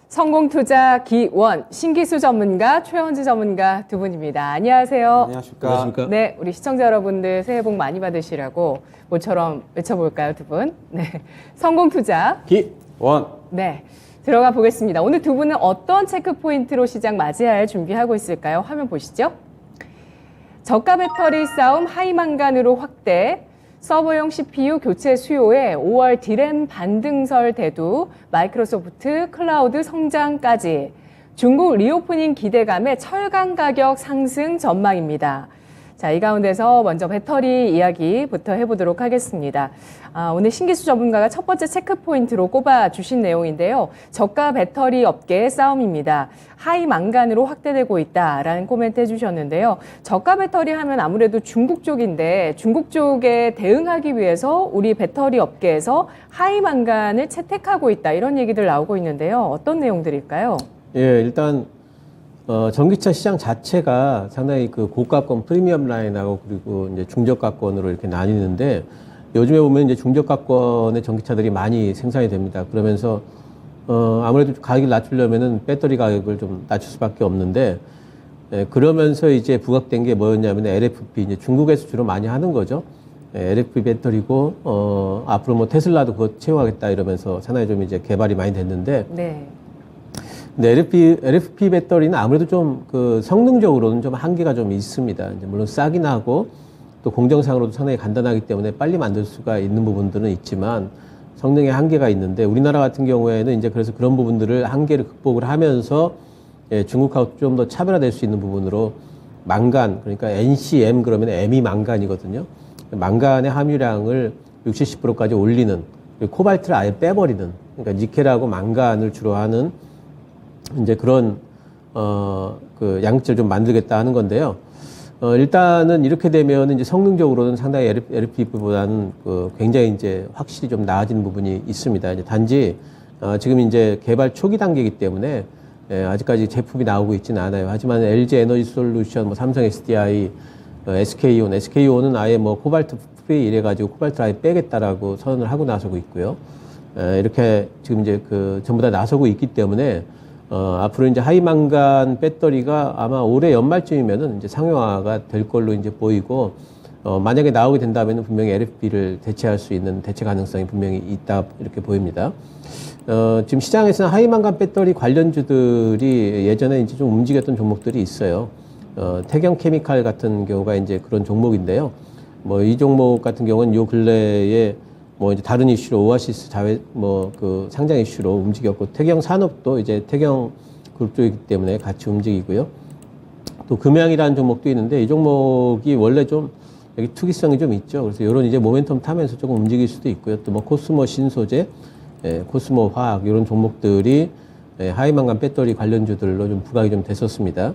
성공투자 기원, 신기수 전문가, 최원주 전문가 두 분입니다. 안녕하세요. 안녕하십니까. 네, 우리 시청자 여러분들 새해 복 많이 받으시라고 모처럼 외쳐볼까요, 두 분? 네, 성공투자 기원. 네, 들어가 보겠습니다. 오늘 두 분은 어떤 체크 포인트로 시장 맞이할 준비하고 있을까요? 화면 보시죠. 저가 배터리 싸움 하이망간으로 확대, 서버용 CPU 교체 수요에 5월 디램 반등설 대두, 마이크로소프트 클라우드 성장까지, 중국 리오프닝 기대감에 철강 가격 상승 전망입니다. 자, 이 가운데서 먼저 배터리 이야기부터 해보도록 하겠습니다. 오늘 신기수 전문가가 첫 번째 체크 포인트로 꼽아주신 내용인데요. 저가 배터리 업계의 싸움입니다. 하이망간으로 확대되고 있다라는 코멘트 해주셨는데요. 저가 배터리 하면 아무래도 중국 쪽인데 중국 쪽에 대응하기 위해서 우리 배터리 업계에서 하이망간을 채택하고 있다 이런 얘기들 나오고 있는데요. 어떤 내용들일까요? 예, 일단 전기차 시장 자체가 상당히 그 고가권 프리미엄 라인하고 그리고 이제 중저가권으로 이렇게 나뉘는데 요즘에 보면 이제 중저가권의 전기차들이 많이 생산이 됩니다. 그러면서 아무래도 가격을 낮추려면은 배터리 가격을 좀 낮출 수밖에 없는데 그러면서 이제 부각된 게 뭐였냐면 LFP 이제 중국에서 주로 많이 하는 거죠. LFP 배터리고 앞으로 뭐 테슬라도 그거 채용하겠다 이러면서 상당히 좀 이제 개발이 많이 됐는데. 네. 근데 LFP 배터리는 아무래도 좀 그 성능적으로는 좀 한계가 좀 있습니다. 이제 물론 싸긴 하고 또 공정상으로도 상당히 간단하기 때문에 빨리 만들 수가 있는 부분들은 있지만 성능에 한계가 있는데 우리나라 같은 경우에는 이제 그래서 그런 부분들을 한계를 극복을 하면서 중국하고 좀 더 차별화될 수 있는 부분으로 망간 그러니까 NCM 그러면 M이 망간이거든요. 망간의 함유량을 60, 70%까지 올리는 그리고 코발트를 아예 빼버리는 그러니까 니켈하고 망간을 주로 하는 이제 그런 그 양극재를 좀 만들겠다 하는 건데요. 일단은 이렇게 되면 이제 성능적으로는 상당히 LFP보다는 굉장히 이제 확실히 좀 나아진 부분이 있습니다. 이제 단지 지금 이제 개발 초기 단계이기 때문에 아직까지 제품이 나오고 있지는 않아요. 하지만 LG 에너지 솔루션, 뭐 삼성 SDI, SK온은 아예 뭐 코발트 프리 이래가지고 코발트를 아예 빼겠다라고 선언을 하고 나서고 있고요. 이렇게 지금 이제 전부 다 나서고 있기 때문에 앞으로 이제 하이망간 배터리가 아마 올해 연말쯤이면은 이제 상용화가 될 걸로 이제 보이고, 만약에 나오게 된다면은 분명히 LFP를 대체할 수 있는 대체 가능성이 분명히 있다, 이렇게 보입니다. 지금 시장에서는 하이망간 배터리 관련주들이 예전에 이제 좀 움직였던 종목들이 있어요. 태경 케미칼 같은 경우가 이제 그런 종목인데요. 뭐 이 종목 같은 경우는 요 근래에 뭐 이제 다른 이슈로 오아시스 상장 이슈로 움직였고 태경 산업도 이제 태경 그룹 쪽이기 때문에 같이 움직이고요. 또 금양이라는 종목도 있는데 이 종목이 원래 좀 여기 투기성이 좀 있죠. 그래서 이런 이제 모멘텀 타면서 조금 움직일 수도 있고요. 또 뭐 코스모 신소재, 코스모 화학 이런 종목들이 하이망간 배터리 관련주들로 좀 부각이 좀 됐었습니다.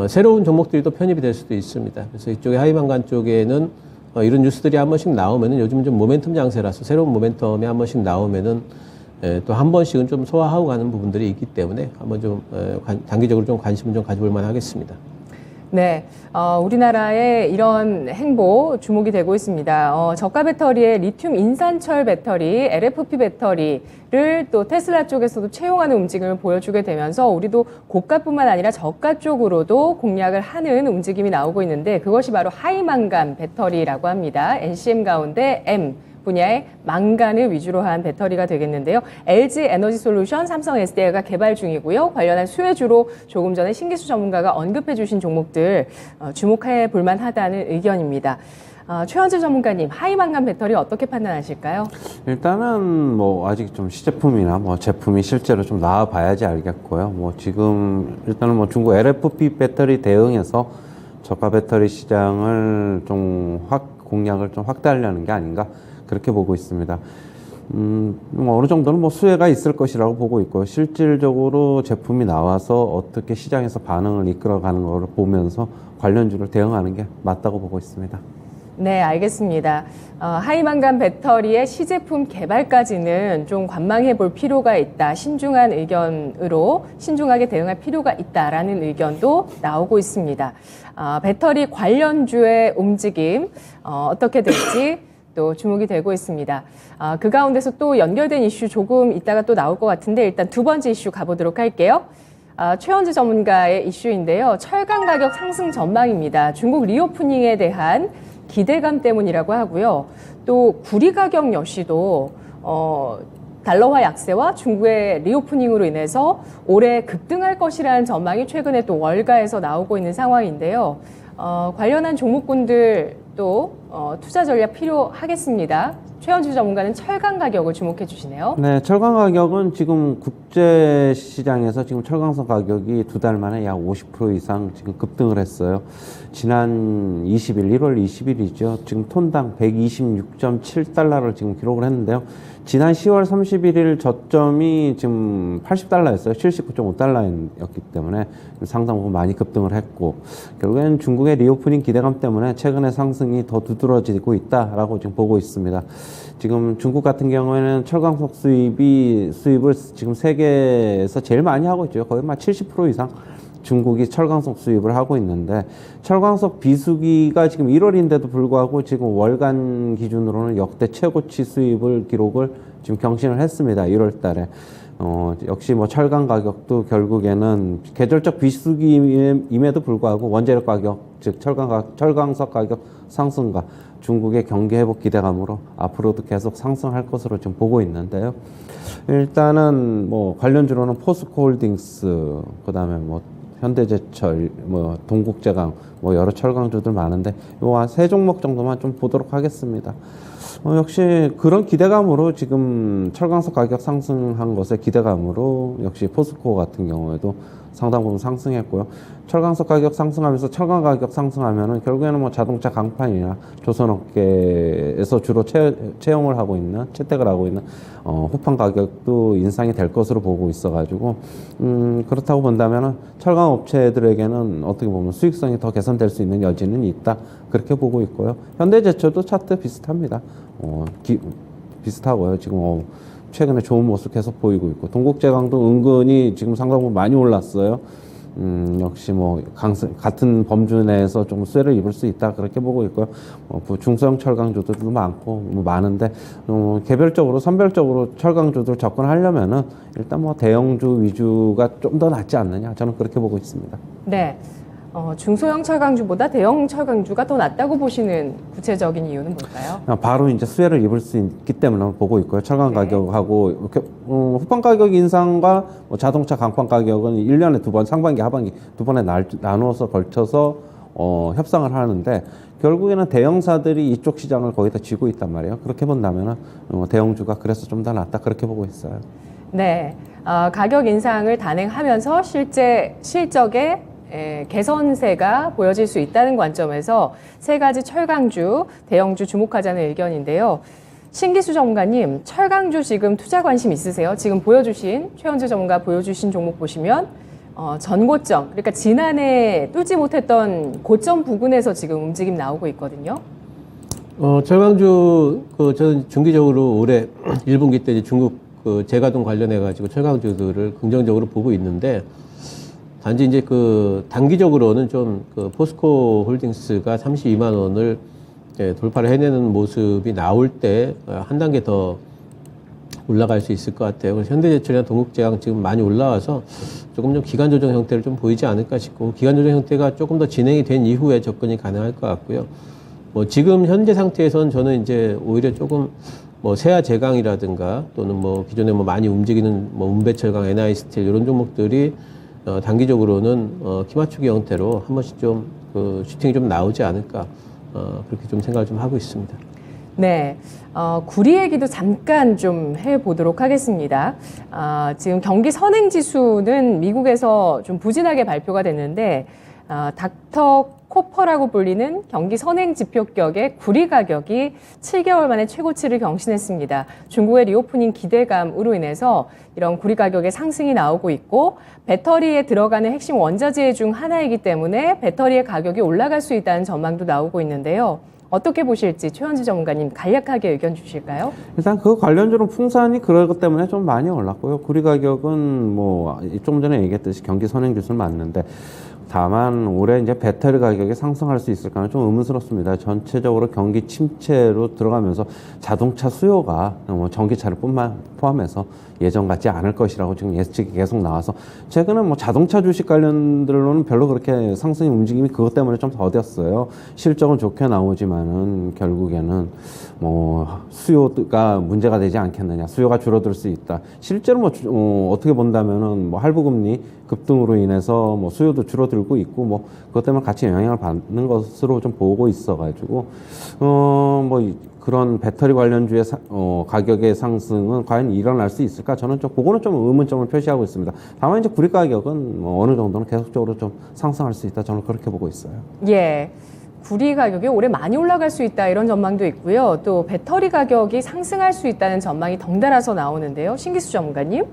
새로운 종목들이 또 편입이 될 수도 있습니다. 그래서 이쪽에 하이망간 쪽에는 이런 뉴스들이 한 번씩 나오면은 요즘 좀 모멘텀 장세라서 새로운 모멘텀이 한 번씩 나오면은 또 한 번씩은 좀 소화하고 가는 부분들이 있기 때문에 한번 좀 단기적으로 좀 관심을 좀 가져볼 만 하겠습니다. 네, 우리나라의 이런 행보 주목이 되고 있습니다. 저가 배터리에 리튬 인산철 배터리, LFP 배터리를 또 테슬라 쪽에서도 채용하는 움직임을 보여주게 되면서 우리도 고가뿐만 아니라 저가 쪽으로도 공략을 하는 움직임이 나오고 있는데 그것이 바로 하이망간 배터리라고 합니다. NCM 가운데 M 분야의 망간을 위주로 한 배터리가 되겠는데요. LG 에너지 솔루션, 삼성 SDI가 개발 중이고요. 관련한 수혜주로 조금 전에 신기수 전문가가 언급해 주신 종목들 주목해 볼 만하다는 의견입니다. 최원주 전문가님, 하이망간 배터리 어떻게 판단하실까요? 일단은 뭐 아직 좀 시제품이나 뭐 제품이 실제로 좀 나와 봐야지 알겠고요. 뭐 지금 일단은 뭐 중국 LFP 배터리 대응해서 저가 배터리 시장을 좀 공략을 좀 확대하려는 게 아닌가 그렇게 보고 있습니다. 뭐 어느 정도는 뭐 수혜가 있을 것이라고 보고 있고 실질적으로 제품이 나와서 어떻게 시장에서 반응을 이끌어가는 것을 보면서 관련주를 대응하는 게 맞다고 보고 있습니다. 네, 알겠습니다. 하이망간 배터리의 시제품 개발까지는 좀 관망해 볼 필요가 있다. 신중한 의견으로 신중하게 대응할 필요가 있다라는 의견도 나오고 있습니다. 배터리 관련주의 움직임 어떻게 될지 또 주목이 되고 있습니다. 그 가운데서 또 연결된 이슈 조금 이따가 또 나올 것 같은데 일단 두 번째 이슈 가보도록 할게요. 최현주 전문가의 이슈인데요. 철강 가격 상승 전망입니다. 중국 리오프닝에 대한 기대감 때문이라고 하고요. 또 구리 가격 역시도 달러화 약세와 중국의 리오프닝으로 인해서 올해 급등할 것이라는 전망이 최근에 또 월가에서 나오고 있는 상황인데요. 관련한 종목군들 또 투자 전략 필요하겠습니다. 최현주 전문가는 철강 가격을 주목해 주시네요. 네, 철강 가격은 지금 국제 시장에서 지금 철강석 가격이 두 달 만에 약 50% 이상 지금 급등을 했어요. 지난 20일, 1월 20일이죠. 지금 톤당 126.7달러를 지금 기록을 했는데요. 지난 10월 31일 저점이 지금 80달러였어요. 79.5달러였기 때문에 상당 부분 많이 급등을 했고, 결국엔 중국의 리오프닝 기대감 때문에 최근에 상승이 더 두드러지고 있다라고 지금 보고 있습니다. 지금 중국 같은 경우에는 철강석 수입을 지금 세계에서 제일 많이 하고 있죠. 거의 막 70% 이상 중국이 철강석 수입을 하고 있는데, 철강석 비수기가 지금 1월인데도 불구하고 지금 월간 기준으로는 역대 최고치 수입을 기록을 지금 경신을 했습니다. 1월 달에. 역시 뭐 철강 가격도 결국에는 계절적 비수기임에도 불구하고 원재료 가격, 즉 철강석 가격 상승과 중국의 경기 회복 기대감으로 앞으로도 계속 상승할 것으로 지금 보고 있는데요. 일단은 뭐 관련주로는 포스코홀딩스, 그다음에 뭐 현대제철, 뭐 동국제강, 뭐 여러 철강주들 많은데 요 한 세 종목 정도만 좀 보도록 하겠습니다. 역시 그런 기대감으로 지금 철강석 가격 상승한 것의 기대감으로 역시 포스코 같은 경우에도 상당 부분 상승했고요. 철강석 가격 상승하면서 철강 가격 상승하면은 결국에는 뭐 자동차 강판이나 조선업계에서 주로 채용을 하고 있는, 채택을 하고 있는 후판 가격도 인상이 될 것으로 보고 있어가지고 그렇다고 본다면은 철강 업체들에게는 어떻게 보면 수익성이 더 개선될 수 있는 여지는 있다, 그렇게 보고 있고요. 현대제철도 차트 비슷합니다. 비슷하고요. 지금 최근에 좋은 모습 계속 보이고 있고, 동국제강도 은근히 지금 상당 부분 많이 올랐어요. 역시 뭐 같은 범주 내에서 좀 쇠를 입을 수 있다, 그렇게 보고 있고요. 중소형 철강주들도 많고 뭐 많은데 개별적으로 선별적으로 철강주들 접근하려면은 일단 뭐 대형주 위주가 좀 더 낫지 않느냐, 저는 그렇게 보고 있습니다. 네. 중소형 철강주보다 대형 철강주가 더 낫다고 보시는 구체적인 이유는 뭘까요? 바로 이제 수혜를 입을 수 있기 때문에 보고 있고요. 철강 네. 가격하고 이렇게 후판 가격 인상과 뭐 자동차 강판 가격은 1년에 두 번, 상반기, 하반기 두 번에 나누어서 걸쳐서 협상을 하는데, 결국에는 대형사들이 이쪽 시장을 거의 다 쥐고 있단 말이에요. 그렇게 본다면은 대형주가 그래서 좀 더 낫다, 그렇게 보고 있어요. 네. 가격 인상을 단행하면서 실적에 개선세가 보여질 수 있다는 관점에서 세 가지 철강주, 대형주 주목하자는 의견인데요. 신기수 전문가님, 철강주 지금 투자 관심 있으세요? 지금 최현주 전문가 보여주신 종목 보시면 전고점, 그러니까 지난해 뚫지 못했던 고점 부근에서 지금 움직임 나오고 있거든요. 철강주, 저는 중기적으로 올해 1분기 때 이제 중국 재가동 관련해가지고 철강주들을 긍정적으로 보고 있는데, 단지 이제 단기적으로는 좀 포스코 홀딩스가 32만 원을 돌파를 해내는 모습이 나올 때 한 단계 더 올라갈 수 있을 것 같아요. 그래서 현대제철이나 동국제강 지금 많이 올라와서 조금 좀 기간 조정 형태를 좀 보이지 않을까 싶고, 기간 조정 형태가 조금 더 진행이 된 이후에 접근이 가능할 것 같고요. 뭐 지금 현재 상태에서는 저는 이제 오히려 조금 뭐 세아제강이라든가 또는 뭐 기존에 뭐 많이 움직이는 뭐 운배철강, NI스틸 이런 종목들이 단기적으로는 키 맞추기 형태로 한 번씩 좀 슈팅이 좀 나오지 않을까, 그렇게 좀 생각을 좀 하고 있습니다. 네, 구리 얘기도 잠깐 좀 해보도록 하겠습니다. 지금 경기 선행지수는 미국에서 좀 부진하게 발표가 됐는데, 닥터 코퍼라고 불리는 경기 선행 지표격의 구리 가격이 7개월 만에 최고치를 경신했습니다. 중국의 리오프닝 기대감으로 인해서 이런 구리 가격의 상승이 나오고 있고, 배터리에 들어가는 핵심 원자재 중 하나이기 때문에 배터리의 가격이 올라갈 수 있다는 전망도 나오고 있는데요. 어떻게 보실지 최현주 전문가님 간략하게 의견 주실까요? 일단 그 관련주로 풍산이 그럴 것 때문에 좀 많이 올랐고요. 구리 가격은 뭐 좀 전에 얘기했듯이 경기 선행지수는 맞는데, 다만 올해 이제 배터리 가격이 상승할 수 있을까는 좀 의문스럽습니다. 전체적으로 경기 침체로 들어가면서 자동차 수요가 뭐 전기차를 포함해서 예전 같지 않을 것이라고 지금 예측이 계속 나와서 최근에 뭐 자동차 주식 관련들로는 별로 그렇게 상승의 움직임이 그것 때문에 좀 더뎠어요. 실적은 좋게 나오지만은 결국에는 뭐 수요가 문제가 되지 않겠느냐, 수요가 줄어들 수 있다. 실제로 어떻게 본다면은 뭐 할부금리 급등으로 인해서 뭐 수요도 줄어들고 있고 뭐 그것 때문에 같이 영향을 받는 것으로 좀 보고 있어가지고 뭐 그런 배터리 관련주의 가격의 상승은 과연 일어날 수 있을까? 저는 그거는 좀 의문점을 표시하고 있습니다. 다만 이제 구리 가격은 뭐 어느 정도는 계속적으로 좀 상승할 수 있다. 저는 그렇게 보고 있어요. 예. 구리 가격이 올해 많이 올라갈 수 있다 이런 전망도 있고요. 또 배터리 가격이 상승할 수 있다는 전망이 덩달아서 나오는데요. 신기수 전문가님.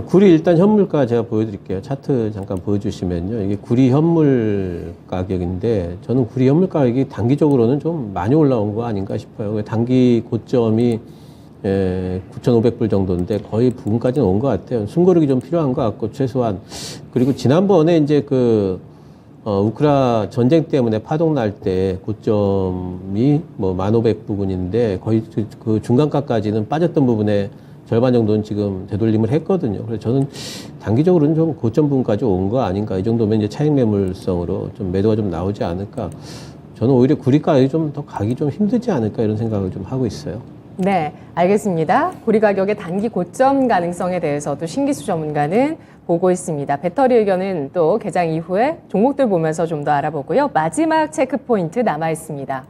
구리 일단 현물가 제가 보여드릴게요. 차트 잠깐 보여주시면요. 이게 구리 현물 가격인데 저는 구리 현물 가격이 단기적으로는 좀 많이 올라온 거 아닌가 싶어요. 단기 고점이 9,500불 정도인데 거의 부근까지는 온 것 같아요. 숨고르기 좀 필요한 것 같고 최소한. 그리고 지난번에 이제 우크라 전쟁 때문에 파동 날 때 고점이 뭐 1,500 부근인데 거의 그 중간가까지는 빠졌던 부분에 절반 정도는 지금 되돌림을 했거든요. 그래서 저는 단기적으로는 좀 고점 부분까지 온 거 아닌가. 이 정도면 이제 차익 매물성으로 좀 매도가 좀 나오지 않을까. 저는 오히려 구리 가격이 좀 더 가기 좀 힘들지 않을까 이런 생각을 좀 하고 있어요. 네, 알겠습니다. 구리 가격의 단기 고점 가능성에 대해서도 신기수 전문가는 보고 있습니다. 배터리 의견은 또 개장 이후에 종목들 보면서 좀 더 알아보고요. 마지막 체크 포인트 남아 있습니다.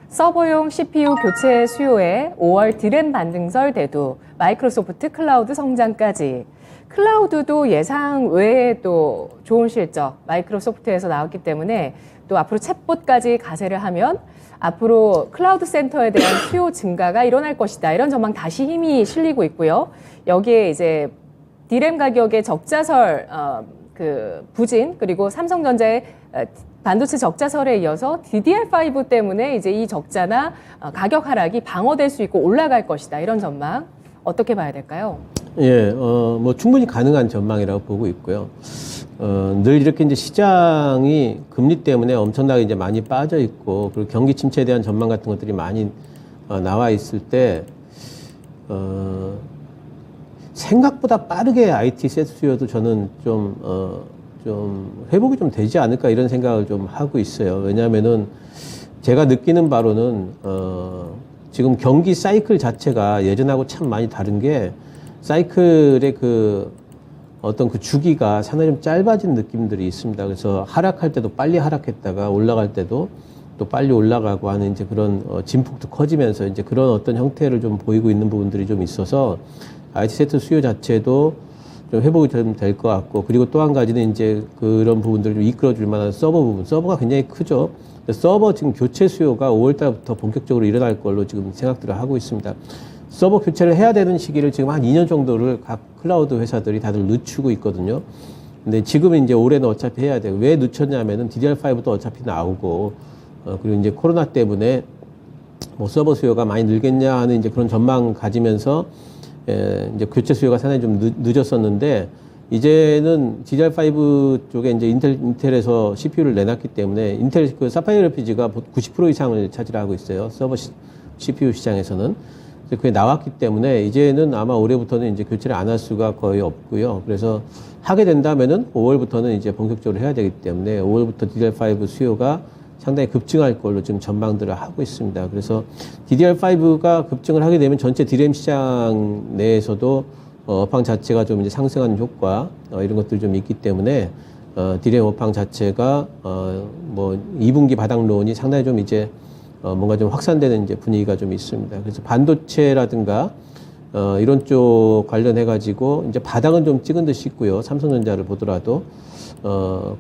서버용 CPU 교체 수요에 5월 디램 반등설 대두, 마이크로소프트 클라우드 성장까지. 클라우드도 예상 외에 또 좋은 실적, 마이크로소프트에서 나왔기 때문에 또 앞으로 챗봇까지 가세를 하면 앞으로 클라우드 센터에 대한 수요 증가가 일어날 것이다. 이런 전망 다시 힘이 실리고 있고요. 여기에 이제 디램 가격의 적자설, 부진, 그리고 삼성전자의 반도체 적자설에 이어서 DDR5 때문에 이제 이 적자나 가격 하락이 방어될 수 있고 올라갈 것이다. 이런 전망 어떻게 봐야 될까요? 예, 뭐 충분히 가능한 전망이라고 보고 있고요. 늘 이렇게 이제 시장이 금리 때문에 엄청나게 이제 많이 빠져 있고, 그리고 경기 침체에 대한 전망 같은 것들이 많이 나와 있을 때, 생각보다 빠르게 IT 세트 수요도 저는 좀 회복이 좀 되지 않을까 이런 생각을 좀 하고 있어요. 왜냐하면은 제가 느끼는 바로는 지금 경기 사이클 자체가 예전하고 참 많이 다른 게 사이클의 어떤 그 주기가 상당히 좀 짧아진 느낌들이 있습니다. 그래서 하락할 때도 빨리 하락했다가 올라갈 때도 또 빨리 올라가고 하는 이제 그런 진폭도 커지면서 이제 그런 어떤 형태를 좀 보이고 있는 부분들이 좀 있어서 IT 세트 수요 자체도 좀 회복이 좀 될 것 같고, 그리고 또 한 가지는 이제 그런 부분들을 좀 이끌어줄 만한 서버 부분, 서버가 굉장히 크죠. 서버 지금 교체 수요가 5월 달부터 본격적으로 일어날 걸로 지금 생각들을 하고 있습니다. 서버 교체를 해야 되는 시기를 지금 한 2년 정도를 각 클라우드 회사들이 다들 늦추고 있거든요. 근데 지금은 이제 올해는 어차피 해야 돼요. 왜 늦췄냐면은 DDR5도 어차피 나오고, 그리고 이제 코로나 때문에 뭐 서버 수요가 많이 늘겠냐 하는 이제 그런 전망 가지면서 이제 교체 수요가 상당히 좀 늦었었는데, 이제는 DDR5 쪽에 이제 인텔에서 CPU를 내놨기 때문에 인텔 사파이어 LPG가 90% 이상을 차지하고 있어요. 서버 CPU 시장에서는. 그게 나왔기 때문에 이제는 아마 올해부터는 이제 교체를 안 할 수가 거의 없고요. 그래서 하게 된다면은 5월부터는 이제 본격적으로 해야 되기 때문에 5월부터 DDR5 수요가 상당히 급증할 걸로 지금 전망들을 하고 있습니다. 그래서 DDR5가 급증을 하게 되면 전체 DRAM 시장 내에서도 업황 자체가 좀 이제 상승하는 효과 이런 것들이 좀 있기 때문에 DRAM 업황 자체가 뭐 2분기 바닥론이 상당히 좀 이제 뭔가 좀 확산되는 이제 분위기가 좀 있습니다. 그래서 반도체라든가 이런 쪽 관련해 가지고 이제 바닥은 좀 찍은 듯 싶고요. 삼성전자를 보더라도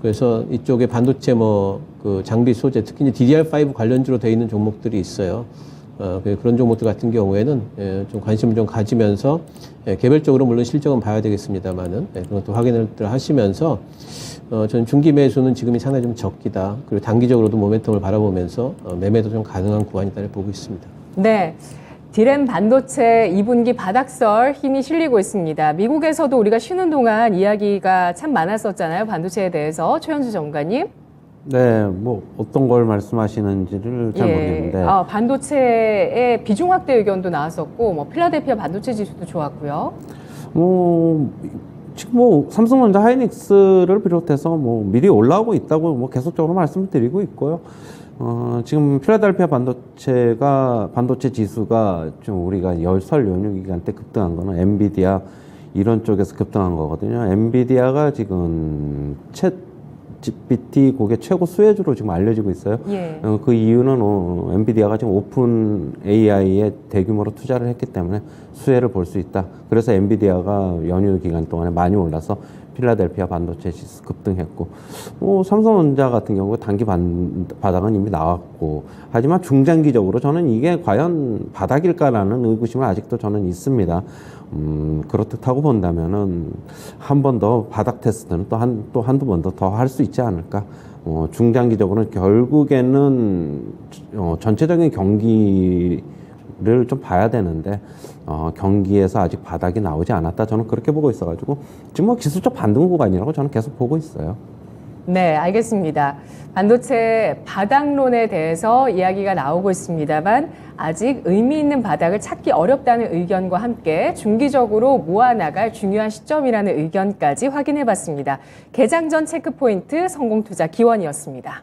그래서 이쪽에 반도체 그 장비 소재, 특히 이제 DDR5 관련주로 되어 있는 종목들이 있어요. 그런 종목들 같은 경우에는 좀 관심을 좀 가지면서 개별적으로 물론 실적은 봐야 되겠습니다만은 그런 것도 확인을 하시면서 저는 중기 매수는 지금이 상당히 좀 적기다. 그리고 단기적으로도 모멘텀을 바라보면서 매매도 좀 가능한 구간이다를 보고 있습니다. 네. 디램 반도체 2분기 바닥설 힘이 실리고 있습니다. 미국에서도 우리가 쉬는 동안 이야기가 참 많았었잖아요. 반도체에 대해서. 최현주 전문가님. 네, 뭐 어떤 걸 말씀하시는지를 잘 모르겠는데. 반도체의 비중 확대 의견도 나왔었고, 뭐 필라델피아 반도체 지수도 좋았고요. 지금 뭐 삼성전자 하이닉스를 비롯해서 뭐 미리 올라오고 있다고 뭐 계속적으로 말씀을 드리고 있고요. 지금 필라델피아 반도체 지수가 좀 우리가 설 연휴 기간 때 급등한 거는 엔비디아 이런 쪽에서 급등한 거거든요. 엔비디아가 지금 GPT 고객 최고 수혜주로 지금 알려지고 있어요. 예. 그 이유는 엔비디아가 지금 오픈 AI에 대규모로 투자를 했기 때문에 수혜를 볼 수 있다. 그래서 엔비디아가 연휴 기간 동안에 많이 올라서 필라델피아 반도체 지수 급등했고, 삼성전자 같은 경우 단기 바닥은 이미 나왔고, 하지만 중장기적으로 저는 이게 과연 바닥일까라는 의구심은 아직도 저는 있습니다. 그렇다고 본다면은 한 번 더 바닥 테스트는 또 한두 번 더 할 수 있지 않을까. 중장기적으로는 결국에는 전체적인 경기를 좀 봐야 되는데 경기에서 아직 바닥이 나오지 않았다. 저는 그렇게 보고 있어가지고 지금 뭐 기술적 반등 구간이라고 저는 계속 보고 있어요. 네, 알겠습니다. 반도체 바닥론에 대해서 이야기가 나오고 있습니다만 아직 의미 있는 바닥을 찾기 어렵다는 의견과 함께 중기적으로 모아나갈 중요한 시점이라는 의견까지 확인해 봤습니다. 개장 전 체크포인트 성공투자 기원이었습니다.